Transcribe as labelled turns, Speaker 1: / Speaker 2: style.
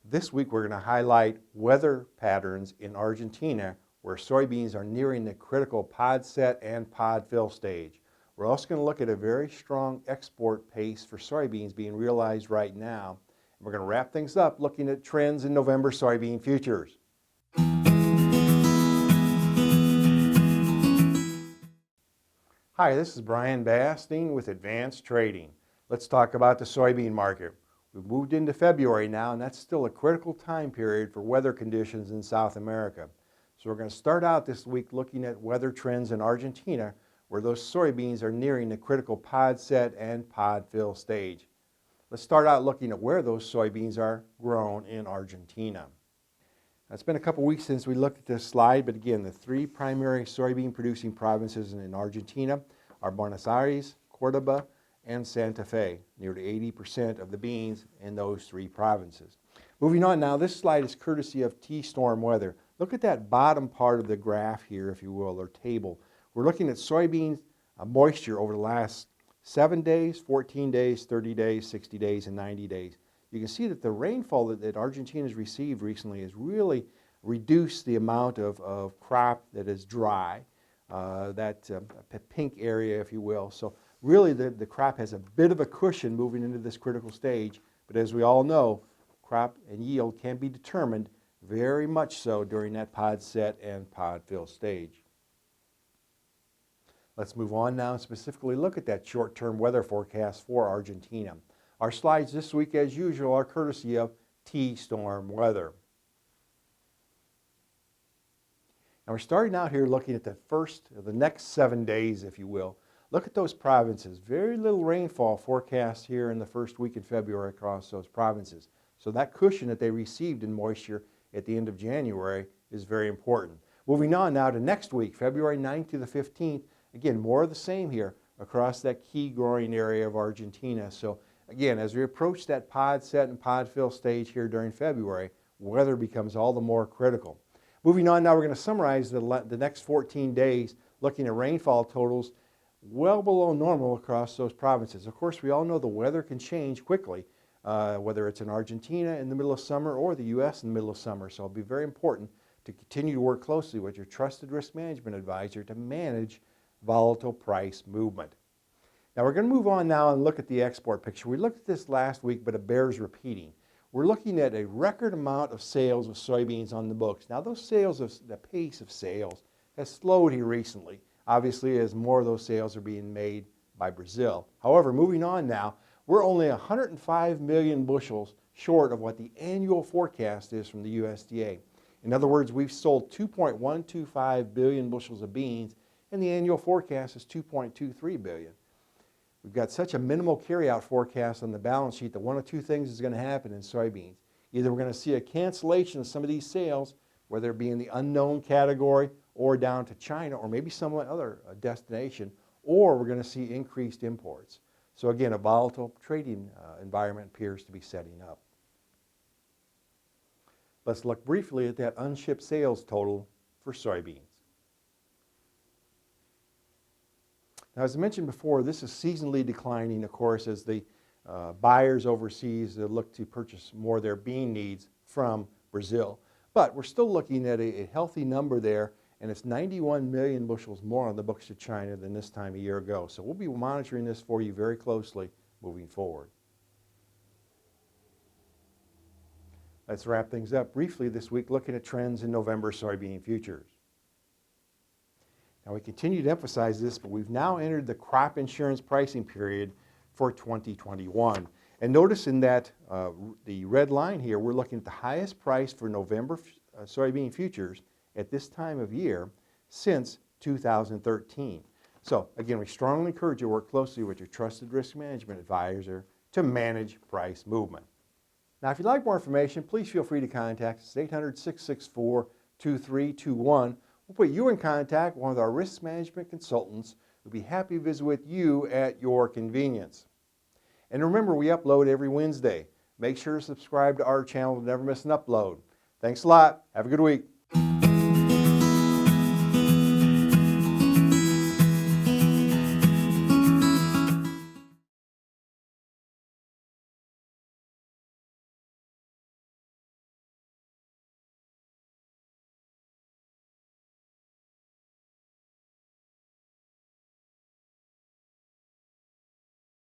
Speaker 1: This week we're going to highlight weather patterns in Argentina where soybeans are nearing the critical pod set and pod fill stage. We're also going to look at a very strong export pace for soybeans being realized right now. And we're going to wrap things up looking at trends in November soybean futures. Hi, this is Brian Basting with Advanced Trading. Let's talk about the soybean market. We've moved into February now, and that's still a critical time period for weather conditions in South America. So we're going to start out this week looking at weather trends in Argentina, where those soybeans are nearing the critical pod set and pod fill stage. Let's start out looking at where those soybeans are grown in Argentina. Now, it's been a couple weeks since we looked at this slide, but again, the three primary soybean producing provinces in Argentina are Buenos Aires, Cordoba, and Santa Fe, nearly 80% of the beans in those three provinces. Moving on now, this slide is courtesy of T-Storm Weather. Look at that bottom part of the graph here, if you will, or table. We're looking at soybean moisture over the last 7 days, 14 days, 30 days, 60 days, and 90 days. You can see that the rainfall that Argentina has received recently has really reduced the amount of crop that is dry, that pink area, if you will. So really the crop has a bit of a cushion moving into this critical stage, but as we all know, crop and yield can be determined very much so during that pod set and pod fill stage. Let's move on now and specifically look at that short-term weather forecast for Argentina. Our slides this week, as usual, are courtesy of T-Storm Weather. Now we're starting out here looking at the next 7 days, if you will. Look at those provinces. Very little rainfall forecast here in the first week in February across those provinces. So that cushion that they received in moisture at the end of January is very important. Moving on now to next week, February 9th to the 15th. Again, more of the same here across that key growing area of Argentina. So again, as we approach that pod set and pod fill stage here during February, weather becomes all the more critical. Moving on now, we're going to summarize the next 14 days looking at rainfall totals well below normal across those provinces. Of course, we all know the weather can change quickly, whether it's in Argentina in the middle of summer or the U.S. in the middle of summer. So it'll be very important to continue to work closely with your trusted risk management advisor to manage volatile price movement. Now we're going to move on now and look at the export picture. We looked at this last week, but it bears repeating. We're looking at a record amount of sales of soybeans on the books. Now those sales, the pace of sales has slowed here recently, obviously as more of those sales are being made by Brazil. However, moving on now, we're only 105 million bushels short of what the annual forecast is from the USDA. In other words, we've sold 2.125 billion bushels of beans, and the annual forecast is 2.23 billion. We've got such a minimal carryout forecast on the balance sheet that one of two things is going to happen in soybeans. Either we're going to see a cancellation of some of these sales, whether it be in the unknown category or down to China or maybe some other destination, or we're going to see increased imports. So again, a volatile trading environment appears to be setting up. Let's look briefly at that unshipped sales total for soybeans. Now, as I mentioned before, this is seasonally declining, of course, as the buyers overseas look to purchase more of their bean needs from Brazil. But we're still looking at a healthy number there, and it's 91 million bushels more on the books to China than this time a year ago. So we'll be monitoring this for you very closely moving forward. Let's wrap things up briefly this week looking at trends in November soybean futures. Now we continue to emphasize this, but we've now entered the crop insurance pricing period for 2021. And notice in that the red line here, we're looking at the highest price for November soybean futures at this time of year since 2013. So again, we strongly encourage you to work closely with your trusted risk management advisor to manage price movement. Now, if you'd like more information, please feel free to contact us at 800-664-2321. We'll put you in contact with one of our risk management consultants who'll be happy to visit with you at your convenience. And remember, we upload every Wednesday. Make sure to subscribe to our channel to never miss an upload. Thanks a lot. Have a good week.